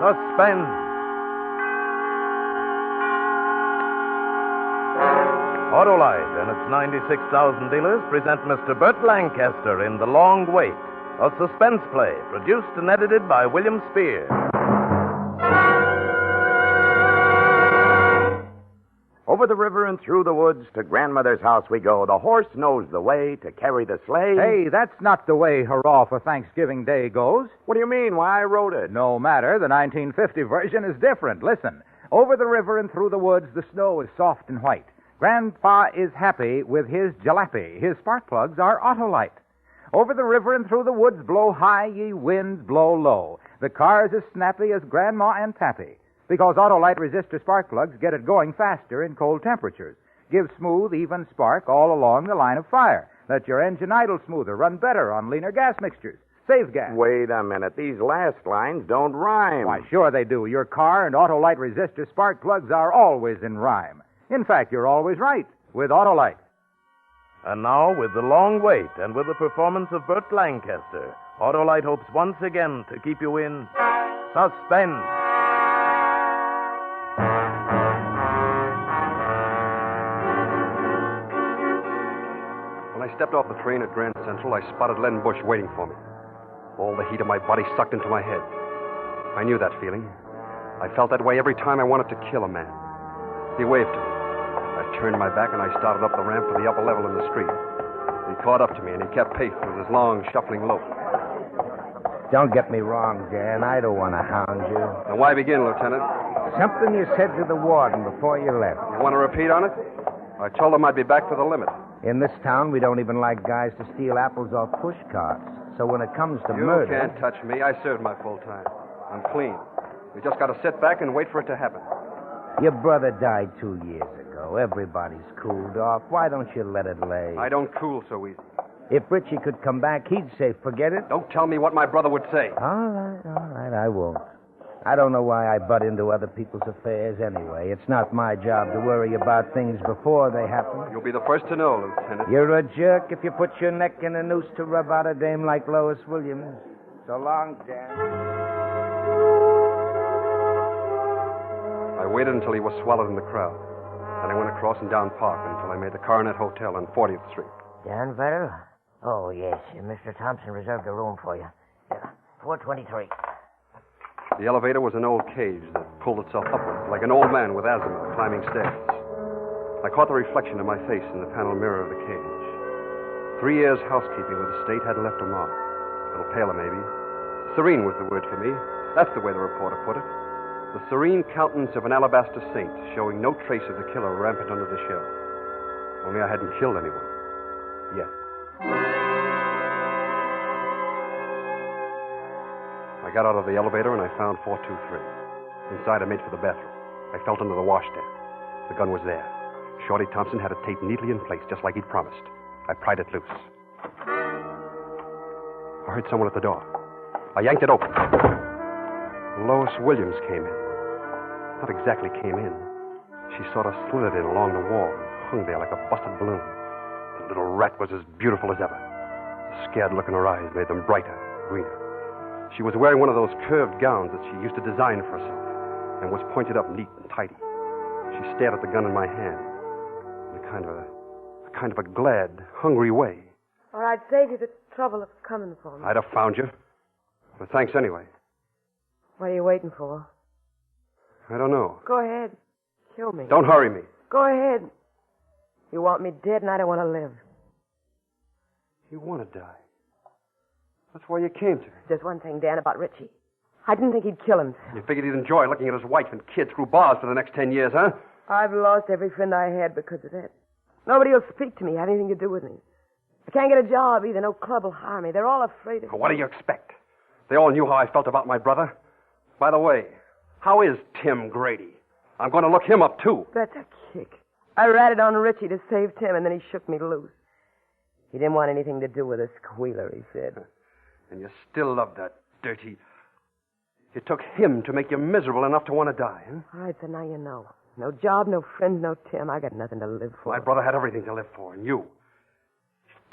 Suspense. Autolite and its 96,000 dealers present Mr. Burt Lancaster in The Long Wait, a suspense play produced and edited by William Spear. Over the river and through the woods to Grandmother's house we go. The horse knows the way to carry the sleigh. Hey, that's not the way Hurrah for Thanksgiving Day goes. What do you mean? Why, I wrote it. No matter. The 1950 version is different. Listen. Over the river and through the woods, the snow is soft and white. Grandpa is happy with his jalopy. His spark plugs are Autolite. Over the river and through the woods blow high, ye winds blow low. The car's as snappy as Grandma and Pappy. Because Autolite resistor spark plugs get it going faster in cold temperatures. Give smooth, even spark all along the line of fire. Let your engine idle smoother, run better on leaner gas mixtures. Save gas. Wait a minute. These last lines don't rhyme. Why, sure they do. Your car and Autolite resistor spark plugs are always in rhyme. In fact, you're always right with Autolite. And now, with The Long Wait and with the performance of Burt Lancaster, Autolite hopes once again to keep you in suspense. When I stepped off the train at Grand Central, I spotted Len Bush waiting for me. All the heat of my body sucked into my head. I knew that feeling. I felt that way every time I wanted to kill a man. He waved to me. I turned my back and I started up the ramp for the upper level in the street. He caught up to me and he kept pace with his long, shuffling lope. Don't get me wrong, Dan. I don't want to hound you. Now, why begin, Lieutenant? Something you said to the warden before you left. You want to repeat on it? I told him I'd be back for the limit. In this town, we don't even like guys to steal apples off push carts. So when it comes to murder... You can't touch me. I served my full time. I'm clean. We just got to sit back and wait for it to happen. Your brother died 2 years ago. Everybody's cooled off. Why don't you let it lay? I don't cool so easy. If Richie could come back, he'd say, forget it. Don't tell me what my brother would say. All right, I won't. I don't know why I butt into other people's affairs anyway. It's not my job to worry about things before they happen. You'll be the first to know, Lieutenant. You're a jerk if you put your neck in a noose to rub out a dame like Lois Williams. So long, Dan. I waited until he was swallowed in the crowd. Then I went across and down Park until I made the Coronet Hotel on 40th Street. Danville? Oh, yes. Mr. Thompson reserved a room for you. 423. The elevator was an old cage that pulled itself upward, like an old man with asthma climbing stairs. I caught the reflection of my face in the panel mirror of the cage. 3 years housekeeping with the state hadn't left a mark. A little paler, maybe. Serene was the word for me. That's the way the reporter put it. The serene countenance of an alabaster saint, showing no trace of the killer rampant under the shell. Only I hadn't killed anyone. Yet. I got out of the elevator and I found 423. Inside, I made for the bathroom. I felt under the washstand. The gun was there. Shorty Thompson had it taped neatly in place, just like he'd promised. I pried it loose. I heard someone at the door. I yanked it open. Lois Williams came in. Not exactly came in. She sort of slithered in along the wall and hung there like a busted balloon. The little rat was as beautiful as ever. The scared look in her eyes made them brighter, greener. She was wearing one of those curved gowns that she used to design for herself and was pointed up neat and tidy. She stared at the gun in my hand in a kind of a glad, hungry way. Or I'd save you the trouble of coming for me. I'd have found you. But thanks anyway. What are you waiting for? I don't know. Go ahead. Kill me. Don't hurry me. Go ahead. You want me dead and I don't want to live. You want to die. That's why you came to me. There's one thing, Dan, about Richie. I didn't think he'd kill himself. You figured he'd enjoy looking at his wife and kids through bars for the next 10 years, huh? I've lost every friend I had because of that. Nobody will speak to me, have anything to do with me. I can't get a job either. No club will hire me. They're all afraid of me. What do you expect? They all knew how I felt about my brother. By the way, how is Tim Grady? I'm going to look him up, too. That's a kick. I ratted on Richie to save Tim, and then he shook me loose. He didn't want anything to do with a squealer, he said. And you still love that dirty... It took him to make you miserable enough to want to die, huh? All right, so now you know. No job, no friends, no Tim. I got nothing to live for. My brother had everything to live for, and you...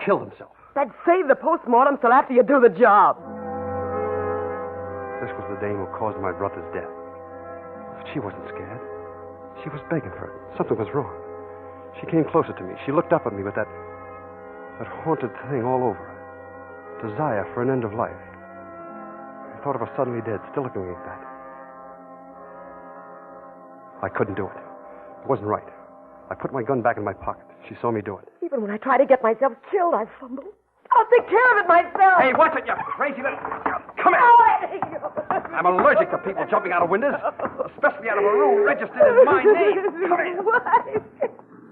Killed himself. That'd save the postmortem till after you do the job. this was the dame who caused my brother's death. But she wasn't scared. She was begging for it. Something was wrong. She came closer to me. She looked up at me with that haunted thing all over her. Desire for an end of life. I thought of her suddenly dead, still looking like that. I couldn't do it. It wasn't right. I put my gun back in my pocket. She saw me do it. Even when I try to get myself killed, I fumble. I'll take care of it myself. Hey, watch it, you crazy little... Come here. I'm allergic to people jumping out of windows, especially out of a room registered in my name. Come here. Why?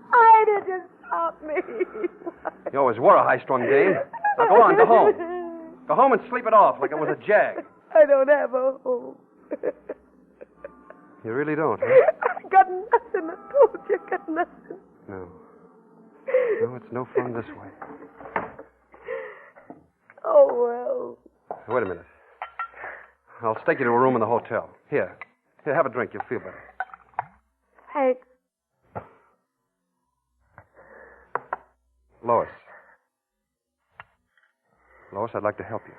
Why did you stop me? You always were a high-strung dame. Now go on, go home. Go home and sleep it off like it was a jag. I don't have a home. You really don't, huh? I got nothing. I told you, I got nothing. No. No, it's no fun this way. Oh, well. Wait a minute. I'll take you to a room in the hotel. Here, have a drink. You'll feel better. Thanks. Lois. Lois, I'd like to help you.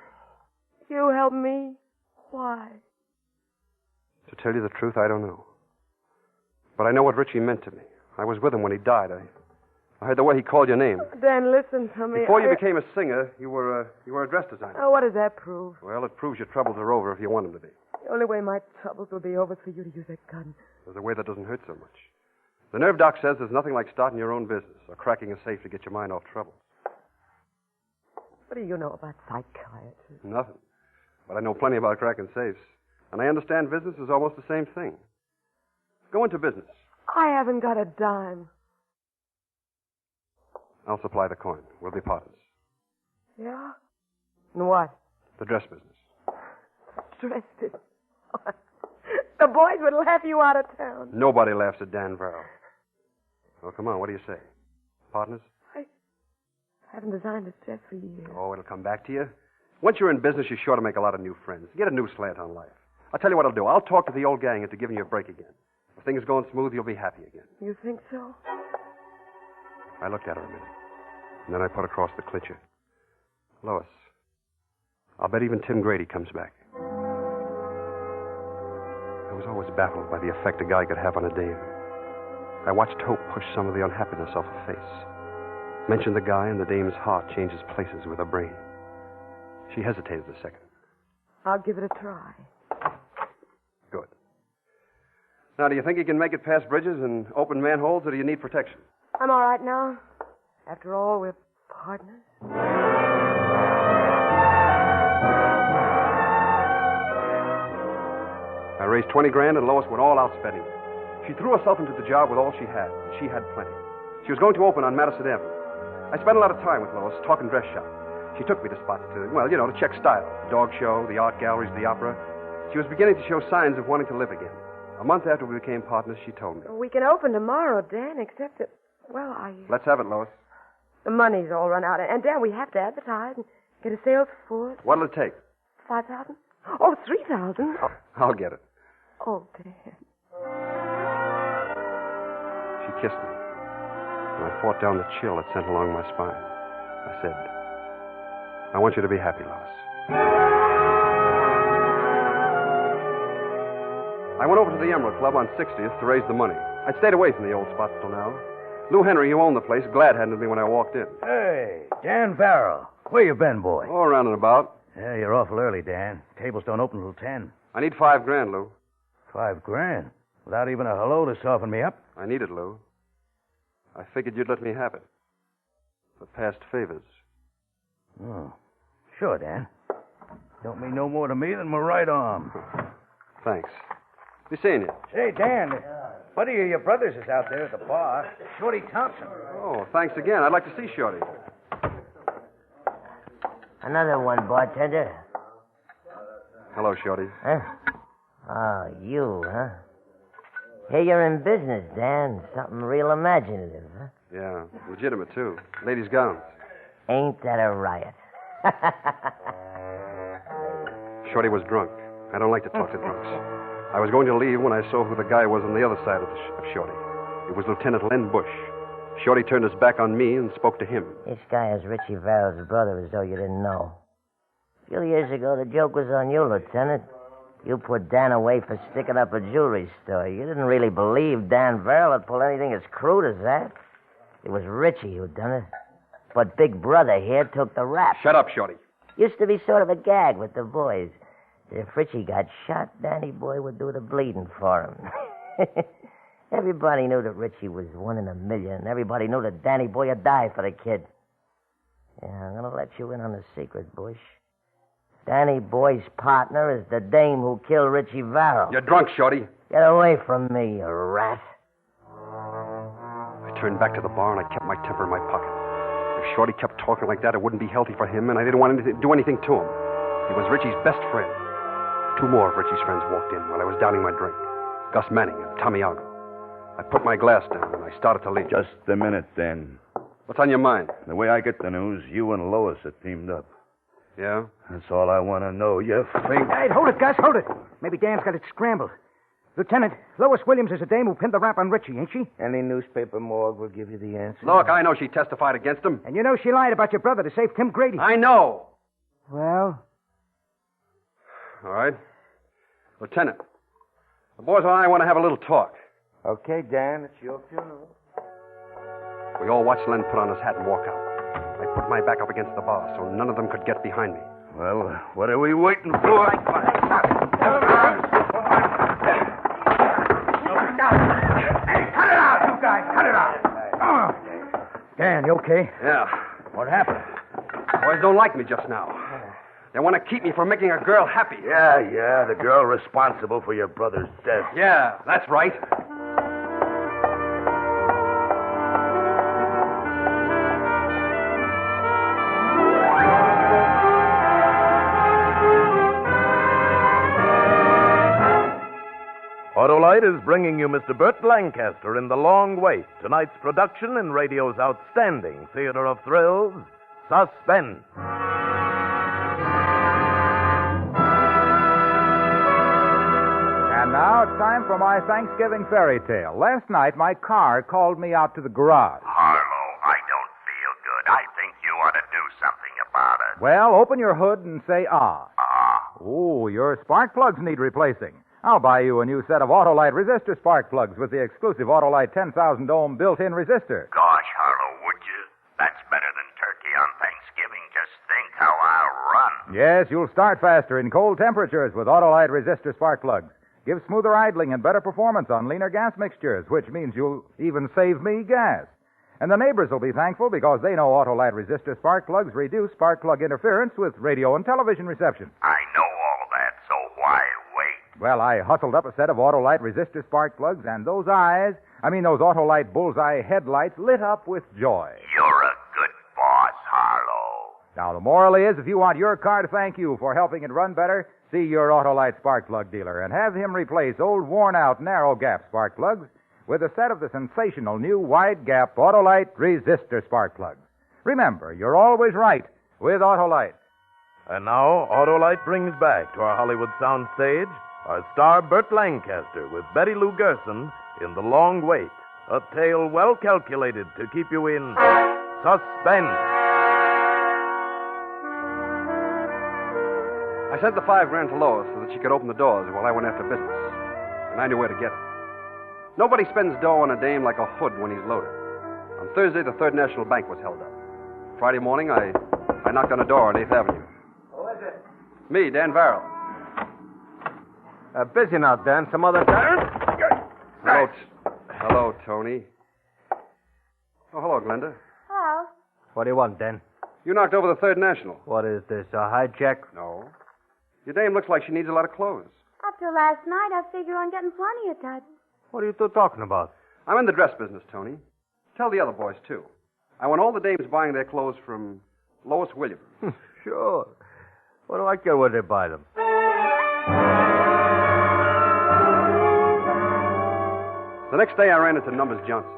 You help me? Why? To tell you the truth, I don't know. But I know what Richie meant to me. I was with him when he died. I heard the way he called your name. Dan, listen to me. Before you became a singer, you were a dress designer. Oh, what does that prove? Well, it proves your troubles are over if you want them to be. The only way my troubles will be over is for you to use that gun. There's a way that doesn't hurt so much. The nerve doc says there's nothing like starting your own business or cracking a safe to get your mind off trouble. What do you know about psychiatry? Nothing. But I know plenty about cracking safes. And I understand business is almost the same thing. Go into business. I haven't got a dime. I'll supply the coin. We'll be partners. Yeah? And what? The dress business. Dress business. The boys would laugh you out of town. Nobody laughs at Dan Verrill. Well, come on, what do you say? Partners? I haven't designed a dress for years. Oh, it'll come back to you. Once you're in business, you're sure to make a lot of new friends. Get a new slant on life. I'll tell you what I'll do. I'll talk to the old gang into giving you a break again. If things are going smooth, you'll be happy again. You think so? I looked at her a minute. And then I put across the clincher. Lois, I'll bet even Tim Grady comes back. I was always baffled by the effect a guy could have on a dame. I watched Hope push some of the unhappiness off her face. Mentioned the guy, and the dame's heart changes places with her brain. She hesitated a second. I'll give it a try. Good. Now, do you think you can make it past bridges and open manholes, or do you need protection? I'm all right now. After all, we're partners. I raised 20 grand, and Lois went all out spending it. She threw herself into the job with all she had. She had plenty. She was going to open on Madison Avenue. I spent a lot of time with Lois, talking dress shop. She took me to spots to check style. The dog show, the art galleries, the opera. She was beginning to show signs of wanting to live again. A month after we became partners, she told me. We can open tomorrow, Dan, except that, Let's have it, Lois. The money's all run out. And, Dan, we have to advertise and get a sales force. What'll it take? 5,000? Oh, 3,000. Oh. I'll get it. Oh, Dan. She kissed me, and I fought down the chill that sent along my spine. I said, I want you to be happy, Lois. I went over to the Emerald Club on 60th to raise the money. I'd stayed away from the old spots till now. Lou Henry, who owned the place, glad-handed me when I walked in. Hey, Dan Farrell. Where you been, boy? Oh, around and about. Yeah, you're awful early, Dan. Tables don't open till 10. I need $5 grand, Lou. $5 grand? Without even a hello to soften me up? I need it, Lou. I figured you'd let me have it. For past favors. Oh, sure, Dan. Don't mean no more to me than my right arm. Thanks. Be seeing you. Say, Dan, a buddy of your brother's is out there at the bar. Shorty Thompson. Oh, thanks again. I'd like to see Shorty. Another one, bartender. Hello, Shorty. Huh? Oh, you, huh? Hey, you're in business, Dan. Something real imaginative, huh? Yeah, legitimate, too. Ladies' gowns. Ain't that a riot? Shorty was drunk. I don't like to talk to drunks. I was going to leave when I saw who the guy was on the other side of Shorty. It was Lieutenant Len Bush. Shorty turned his back on me and spoke to him. This guy is Richie Verrill's brother, as though you didn't know. A few years ago, the joke was on you, Lieutenant. You put Dan away for sticking up a jewelry store. You didn't really believe Dan Verrill would pull anything as crude as that. It was Richie who done it. But Big Brother here took the rap. Shut up, Shorty. Used to be sort of a gag with the boys. If Richie got shot, Danny Boy would do the bleeding for him. Everybody knew that Richie was 1 in a million. Everybody knew that Danny Boy would die for the kid. Yeah, I'm going to let you in on the secret, Bush. Danny Boy's partner is the dame who killed Richie Varro. You're drunk, Shorty. Get away from me, you rat. I turned back to the bar and I kept my temper in my pocket. If Shorty kept talking like that, it wouldn't be healthy for him, and I didn't want to do anything to him. He was Richie's best friend. 2 more of Richie's friends walked in while I was downing my drink. Gus Manning and Tommy Argo. I put my glass down and I started to leave. Just a minute, Dan. What's on your mind? The way I get the news, you and Lois are teamed up. Yeah? That's all I want to know. You think... Hey, hold it, Gus, hold it. Maybe Dan's got it scrambled. Lieutenant, Lois Williams is the dame who pinned the rap on Richie, ain't she? Any newspaper morgue will give you the answer. Look, I know she testified against him. And you know she lied about your brother to save Tim Grady. I know. Well? All right. Lieutenant, the boys and I want to have a little talk. Okay, Dan, it's your funeral. We all watched Len put on his hat and walk out. I put my back up against the bar so none of them could get behind me. Well, what are we waiting for? Hey, cut it out, you guys, cut it out. Dan, you okay? Yeah. What happened? Boys don't like me just now. They want to keep me from making a girl happy. Yeah, the girl responsible for your brother's death. Yeah, that's right. Autolite is bringing you Mr. Burt Lancaster in The Long Wait, tonight's production in radio's outstanding theater of thrills, Suspense. And now it's time for my Thanksgiving fairy tale. Last night, my car called me out to the garage. Harlow, I don't feel good. I think you ought to do something about it. Well, open your hood and say ah. Ah. Oh, your spark plugs need replacing. I'll buy you a new set of Autolite resistor spark plugs with the exclusive Autolite 10,000 ohm built-in resistor. Gosh, Harlow, would you? That's better than turkey on Thanksgiving. Just think how I'll run. Yes, you'll start faster in cold temperatures with Autolite resistor spark plugs. Give smoother idling and better performance on leaner gas mixtures, which means you'll even save me gas. And the neighbors will be thankful because they know Autolite resistor spark plugs reduce spark plug interference with radio and television reception. I know all that, so why wait? Well, I hustled up a set of Autolite resistor spark plugs, and those Autolite bullseye headlights lit up with joy. You're a good boss, Harlow. Now, the moral is, if you want your car to thank you for helping it run better, see your Autolite spark plug dealer and have him replace old, worn-out, narrow-gap spark plugs with a set of the sensational new wide-gap Autolite resistor spark plugs. Remember, you're always right with Autolite. And now, Autolite brings back to our Hollywood soundstage our star Burt Lancaster with Betty Lou Gerson in The Long Wait, a tale well calculated to keep you in suspense. I sent the $5,000 to Lois so that she could open the doors while I went after business. And I knew where to get it. Nobody spends dough on a dame like a hood when he's loaded. On Thursday, the Third National Bank was held up. Friday morning, I knocked on a door on 8th Avenue. Who is it? Me, Dan Varro. Busy now, Dan. Some other time? Hello, Tony. Oh, hello, Glenda. Hello. What do you want, Dan? You knocked over the Third National. What is this, a hijack? No. Your dame looks like she needs a lot of clothes. Up till last night, I figure on getting plenty of touch. What are you two talking about? I'm in the dress business, Tony. Tell the other boys, too. I want all the dames buying their clothes from Lois Williams. Sure. What do I care where they buy them? The next day, I ran into Numbers Johnson.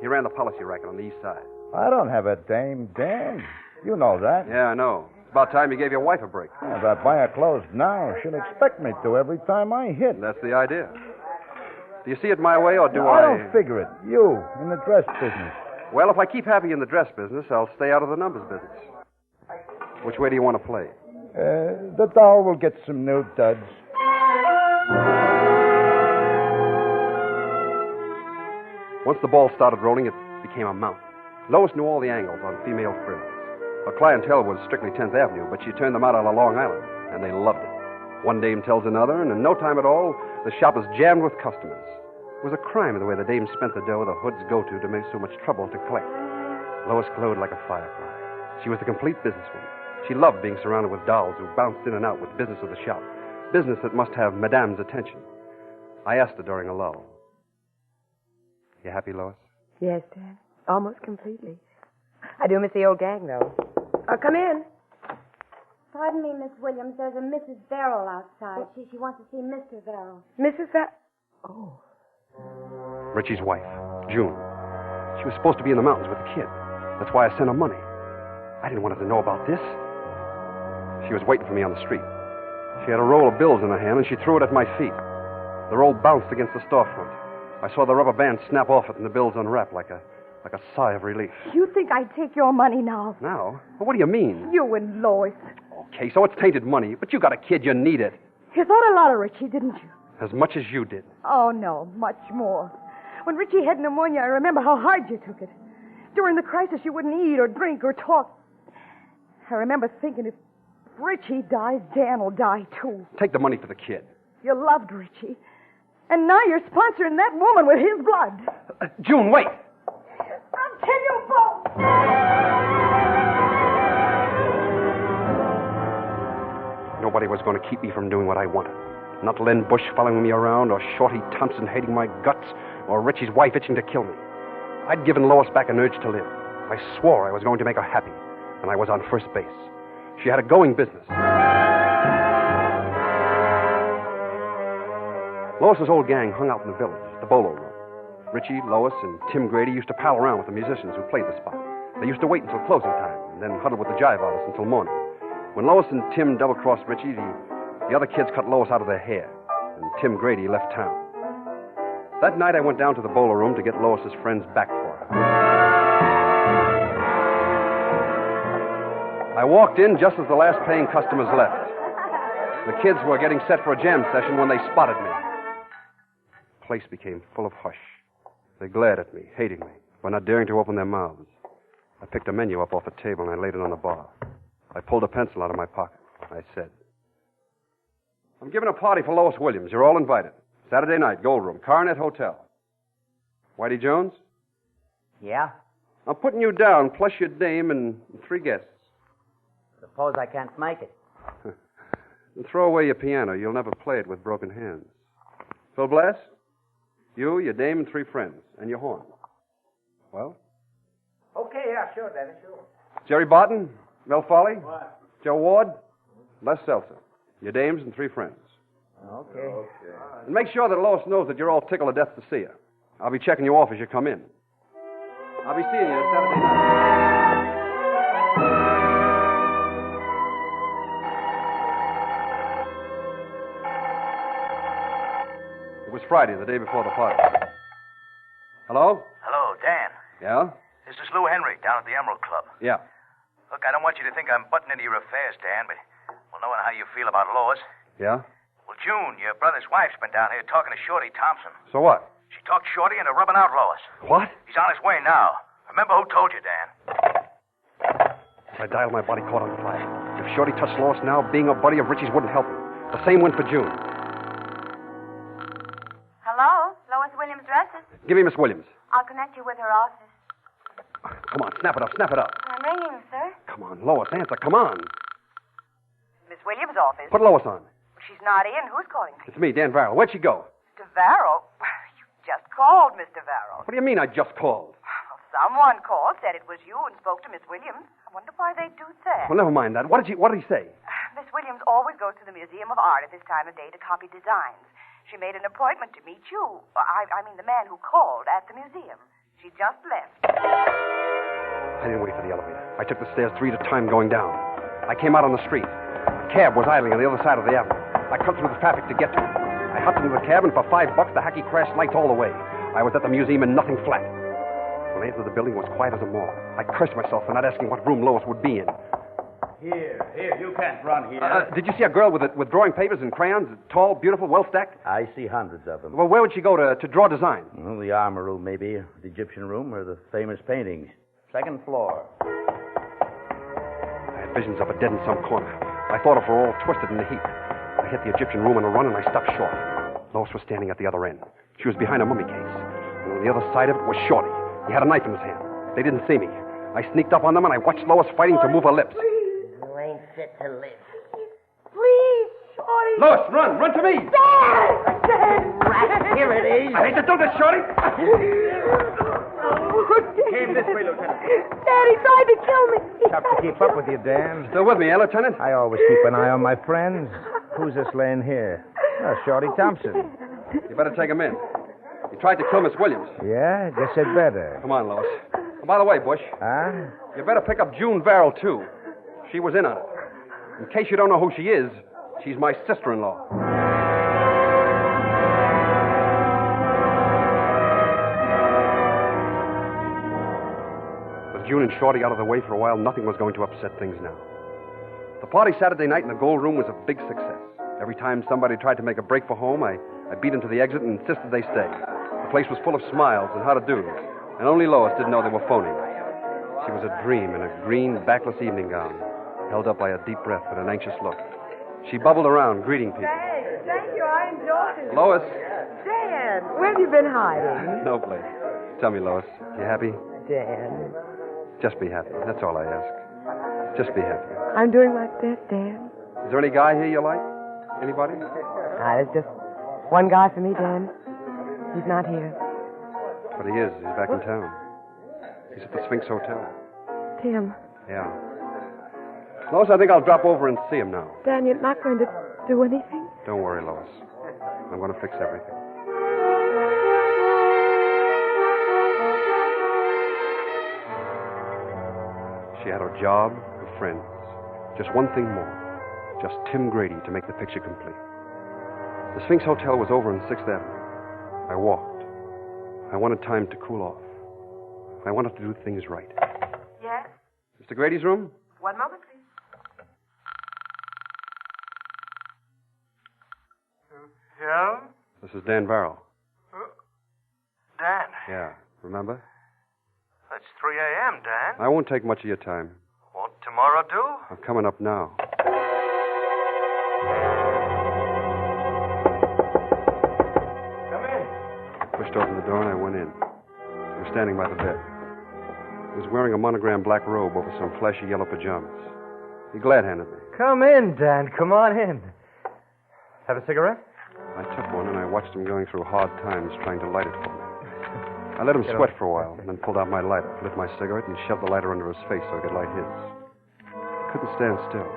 He ran the policy racket on the east side. I don't have a dame, Dan. You know that. Yeah, I know. It's about time you gave your wife a break. Yeah, if I buy her clothes now, she'll expect me to every time I hit. That's the idea. Do you see it my way, or do I don't figure it. You, in the dress business. Well, if I keep happy in the dress business, I'll stay out of the numbers business. Which way do you want to play? The doll will get some new duds. Once the ball started rolling, it became a mountain. Lois knew all the angles on female frills. Her clientele was strictly 10th Avenue, but she turned them out on Long Island, and they loved it. One dame tells another, and in no time at all, the shop was jammed with customers. It was a crime the way the dames spent the dough the hoods go to make so much trouble to collect. Lois glowed like a firefly. She was a complete businesswoman. She loved being surrounded with dolls who bounced in and out with business of the shop, business that must have Madame's attention. I asked her during a lull, "You happy, Lois?" Yes, Dad. Almost completely. I do miss the old gang, though. Come in. Pardon me, Miss Williams. There's a Mrs. Verrill outside. She wants to see Mr. Verrill. Mrs. Oh. Richie's wife, June. She was supposed to be in the mountains with the kid. That's why I sent her money. I didn't want her to know about this. She was waiting for me on the street. She had a roll of bills in her hand, and she threw it at my feet. The roll bounced against the storefront. I saw the rubber band snap off it, and the bills unwrap like a sigh of relief. You think I'd take your money now? Now? Well, what do you mean? You and Lois. Okay, so it's tainted money, but you got a kid, you need it. You thought a lot of Richie, didn't you? As much as you did. Oh, no, much more. When Richie had pneumonia, I remember how hard you took it. During the crisis, you wouldn't eat or drink or talk. I remember thinking, if Richie dies, Dan will die, too. Take the money for the kid. You loved Richie. And now you're sponsoring that woman with his blood. June, wait! I'll kill you both! Nobody was going to keep me from doing what I wanted. Not Len Bush following me around, or Shorty Thompson hating my guts, or Richie's wife itching to kill me. I'd given Lois back an urge to live. I swore I was going to make her happy, and I was on first base. She had a going business. Lois's old gang hung out in the village, the bolo room. Richie, Lois, and Tim Grady used to pal around with the musicians who played the spot. They used to wait until closing time, and then huddle with the jive artists until morning. When Lois and Tim double-crossed Richie, the other kids cut Lois out of their hair, and Tim Grady left town. That night I went down to the bolo room to get Lois's friends back for her. I walked in just as the last paying customers left. The kids were getting set for a jam session when they spotted me. The place became full of hush. They glared at me, hating me, but not daring to open their mouths. I picked a menu up off a table and I laid it on the bar. I pulled a pencil out of my pocket. I said, "I'm giving a party for Lois Williams. You're all invited. Saturday night, Gold Room, Coronet Hotel. Whitey Jones?" Yeah? "I'm putting you down, plus your dame and 3 guests. Suppose I can't make it. And throw away your piano. You'll never play it with broken hands. Phil Blass? You, your dame, and 3 friends. And your horn. Well? Okay, yeah, sure, Dennis, sure. Jerry Barton? Mel Foley? What? Joe Ward? Les Seltzer. Your dames and 3 friends. Okay. And make sure that Lois knows that you're all tickled to death to see her. I'll be checking you off as you come in. I'll be seeing you Saturday night. It was Friday, the day before the party. Hello? Hello, Dan. Yeah? This is Lou Henry down at the Emerald Club. Yeah. Look, I don't want you to think I'm butting into your affairs, Dan, but knowing how you feel about Lois. Yeah? Well, June, your brother's wife's been down here talking to Shorty Thompson. So what? She talked Shorty into rubbing out Lois. What? He's on his way now. Remember who told you, Dan? I dialed my body caught on fire. If Shorty touched Lois now, being a buddy of Richie's wouldn't help him. The same went for June. Hello? Lois Williams dresses. Give me Miss Williams. I'll connect you with her office. Come on, snap it up, snap it up. I'm ringing, sir. Come on, Lois, answer, come on. Miss Williams' office. Put Lois on. She's not in. Who's calling? It's me, Dan Varrell. Where'd she go? Mr. Varrell? You just called, Mr. Varrell. What do you mean I just called? Well, someone called, said it was you, and spoke to Miss Williams. I wonder why they do that. Well, never mind that. What did he say? Miss Williams always goes to the Museum of Art at this time of day to copy designs. She made an appointment to meet you. I mean, the man who called at the museum. She just left. I didn't wait for the elevator. I took the stairs 3 at a time going down. I came out on the street. A cab was idling on the other side of the avenue. I cut through the traffic to get to it. I hopped into the cab, and for $5, the hacky crashed lights all the way. I was at the museum and nothing flat. When I entered the building, it was quiet as a mall. I cursed myself for not asking what room Lois would be in. Here, you can't run here. Did you see a girl with drawing papers and crayons? Tall, beautiful, well stacked? I see hundreds of them. Well, where would she go to draw design? Well, the armor room, maybe. The Egyptian room, or the famous paintings. Second floor. I had visions of her dead in some corner. I thought of her all twisted in the heat. I hit the Egyptian room on a run, and I stopped short. Lois was standing at the other end. She was behind a mummy case. And on the other side of it was Shorty. He had a knife in his hand. They didn't see me. I sneaked up on them, and I watched Lois fighting to move her lips. You ain't fit to live. Please, Shorty. Lois, run! Run to me! Dad! Right, here it is. I hate to do this, Shorty! Came this way, Lieutenant. Daddy tried to kill me. Tough to keep up with you, Dan. Still with me, eh, Lieutenant? I always keep an eye on my friends. Who's this laying here? Oh, Shorty Thompson. You better take him in. He tried to kill Miss Williams. Yeah, guess I'd better. Come on, Lois. Oh, by the way, Bush, Huh? you better pick up June Verrill, too. She was in on it. In case you don't know who she is, she's my sister-in-law. With June and Shorty out of the way for a while, nothing was going to upset things now. The party Saturday night in the Gold Room was a big success. Every time somebody tried to make a break for home, I beat them to the exit and insisted they stay. The place was full of smiles and how-to-dos, and only Lois didn't know they were phony. She was a dream in a green, backless evening gown, held up by a deep breath and an anxious look. She bubbled around, greeting people. Thank you. I enjoyed it. Lois! Dan, where have you been hiding? No place. Tell me, Lois, you happy? Dan, Just be happy. That's all I ask. Just be happy. I'm doing my best, Dan. Is there any guy here you like? Anybody? There's just one guy for me, Dan. He's not here. But he is. He's back in town. He's at the Sphinx Hotel. Tim, Yeah. Lois, I think I'll drop over and see him now. Dan, you're not going to do anything? Don't worry, Lois. I'm going to fix everything. She had her job, her friends. Just one thing more. Just Tim Grady to make the picture complete. The Sphinx Hotel was over on 6th Avenue. I walked. I wanted time to cool off. I wanted to do things right. Yes? Mr. Grady's room? 1 moment, please. Yeah? This is Dan Verrill. Dan, Yeah, remember? that's 3 a.m., Dan. I won't take much of your time. Won't tomorrow do? I'm coming up now. Come in. I pushed open the door and I went in. He was standing by the bed. He was wearing a monogrammed black robe over some flashy yellow pajamas. He glad-handed me. Come in, Dan. Come on in. Have a cigarette? I took one and I watched him going through hard times trying to light it for me. I let him sweat for a while and then pulled out my lighter, lit my cigarette, and shoved the lighter under his face so I could light his. He couldn't stand still.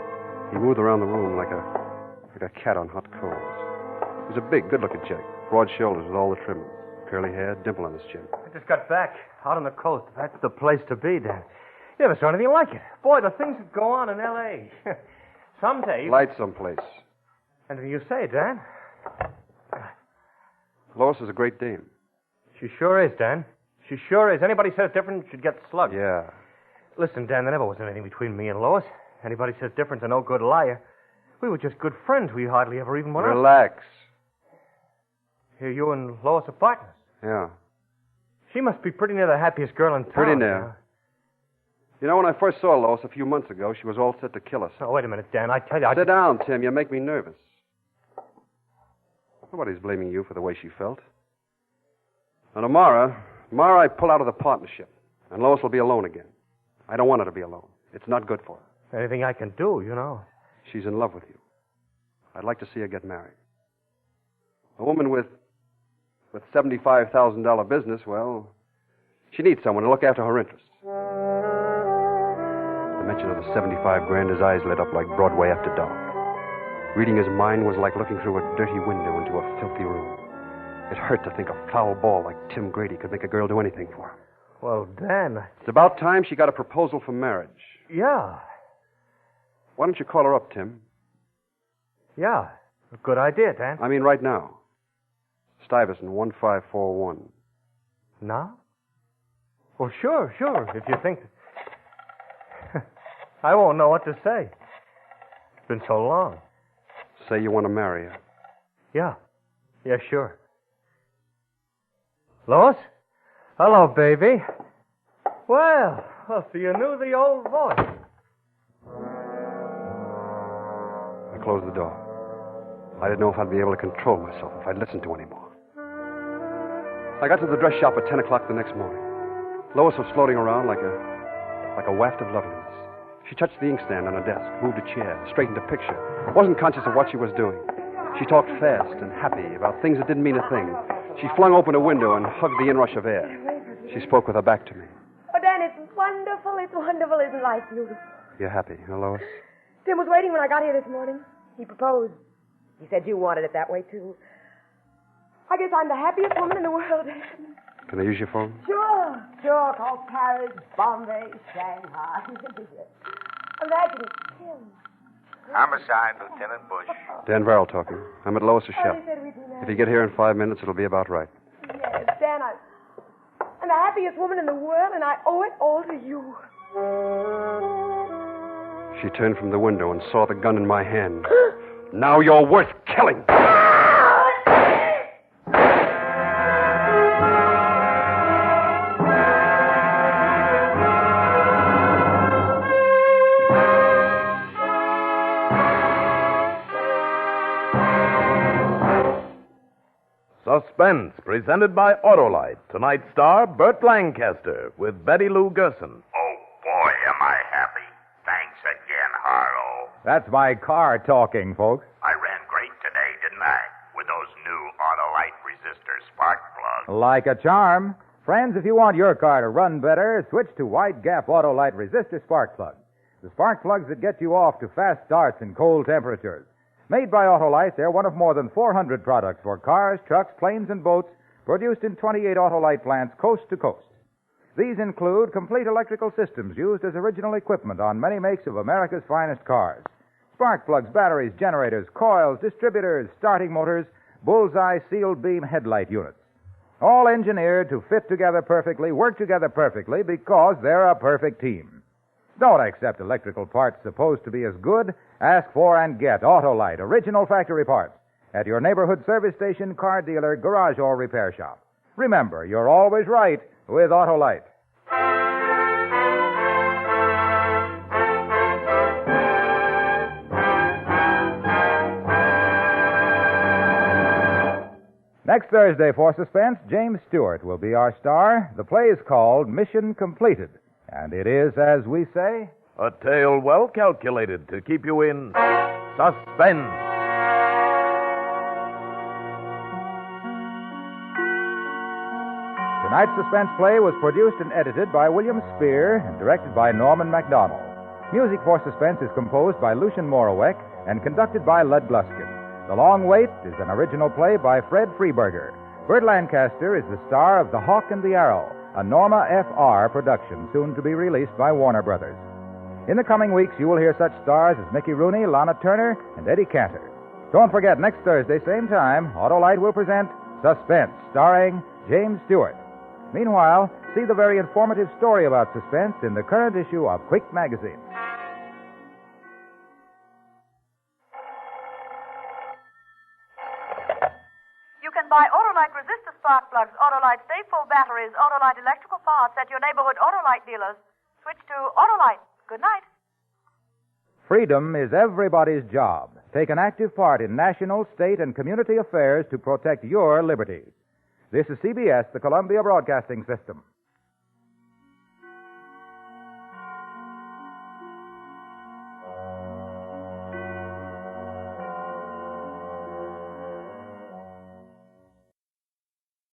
He moved around the room like a cat on hot coals. He was a big, good-looking chick, broad shoulders with all the trimmings, curly hair, dimple on his chin. I just got back. Out on the coast. That's the place to be, Dan. You never saw anything like it. Boy, the things that go on in L.A. Someday... Light someplace. Anything you say, Dan. Lois is a great dame. She sure is, Dan. She sure is. Anybody says different should get slugged. Yeah. Listen, Dan, there never was anything between me and Lois. Anybody says different's a no-good liar. We were just good friends. We hardly ever even went out. Relax. Here, you and Lois are partners. Yeah. She must be pretty near the happiest girl in town. Pretty near. You know, when I first saw Lois a few months ago, she was all set to kill us. Oh, wait a minute, Dan. I tell you, Sit down, Tim. You make me nervous. Nobody's blaming you for the way she felt. Now, tomorrow I pull out of the partnership, and Lois will be alone again. I don't want her to be alone. It's not good for her. Anything I can do, you know. She's in love with you. I'd like to see her get married. A woman with $75,000 business, well, she needs someone to look after her interests. The mention of the 75 grand, his eyes lit up like Broadway after dark. Reading his mind was like looking through a dirty window into a filthy room. It hurt to think a foul ball like Tim Grady could make a girl do anything for him. Well, Dan... It's about time she got a proposal for marriage. Yeah. Why don't you call her up, Tim? Yeah. A good idea, Dan. I mean, right now. Stuyvesant 1541. Now? Well, sure, if you think... I won't know what to say. It's been so long. Say you want to marry her. Yeah. Yeah, sure. Lois? Hello, baby. Well, so you knew the old voice. I closed the door. I didn't know if I'd be able to control myself, if I'd listen to anymore. I got to the dress shop at 10 o'clock the next morning. Lois was floating around like a waft of loveliness. She touched the inkstand on a desk, moved a chair, straightened a picture, wasn't conscious of what she was doing. She talked fast and happy about things that didn't mean a thing. She flung open a window and hugged the inrush of air. She spoke with her back to me. Oh, Dan, it's wonderful. It's wonderful. Isn't life beautiful? You're happy, huh, Lois? Tim was waiting when I got here this morning. He proposed. He said you wanted it that way, too. I guess I'm the happiest woman in the world, Dan. Can I use your phone? Sure. Call Paris, Bombay, Shanghai. Imagine it, Tim. Homicide, Lieutenant Bush. Dan Verrill talking. I'm at Lois's shop. If you get here in 5 minutes, it'll be about right. Yes, Dan, I'm the happiest woman in the world, and I owe it all to you. She turned from the window and saw the gun in my hand. Now you're worth killing. Suspense, presented by Autolite. Tonight's star, Burt Lancaster, with Betty Lou Gerson. Oh, boy, am I happy. Thanks again, Harlow. That's my car talking, folks. I ran great today, didn't I? With those new Autolite resistor spark plugs. Like a charm. Friends, if you want your car to run better, switch to Wide Gap Autolite resistor spark plugs. The spark plugs that get you off to fast starts in cold temperatures. Made by Autolite, they're one of more than 400 products for cars, trucks, planes, and boats produced in 28 Autolite plants coast to coast. These include complete electrical systems used as original equipment on many makes of America's finest cars. Spark plugs, batteries, generators, coils, distributors, starting motors, bullseye sealed beam headlight units. All engineered to fit together perfectly, work together perfectly, because they're a perfect team. Don't accept electrical parts supposed to be as good. Ask for and get Autolite, original factory parts, at your neighborhood service station, car dealer, garage, or repair shop. Remember, you're always right with Autolite. Next Thursday for Suspense, James Stewart will be our star. The play is called Mission Completed. And it is, as we say, a tale well calculated to keep you in suspense. Tonight's Suspense play was produced and edited by William Spear and directed by Norman MacDonald. Music for Suspense is composed by Lucien Moraweck and conducted by Lud Gluskin. The Long Wait is an original play by Fred Freeberger. Burt Lancaster is the star of The Hawk and the Arrow, a Norma F.R. production soon to be released by Warner Brothers. In the coming weeks, you will hear such stars as Mickey Rooney, Lana Turner, and Eddie Cantor. Don't forget, next Thursday, same time, Autolite will present Suspense, starring James Stewart. Meanwhile, see the very informative story about suspense in the current issue of Quick magazine. You can buy Autolite resistor spark plugs, Autolite Stay-Full batteries, Autolite electrical parts at your neighborhood Autolite dealers. Switch to Autolite. Good night. Freedom is everybody's job. Take an active part in national, state, and community affairs to protect your liberties. This is CBS, the Columbia Broadcasting System.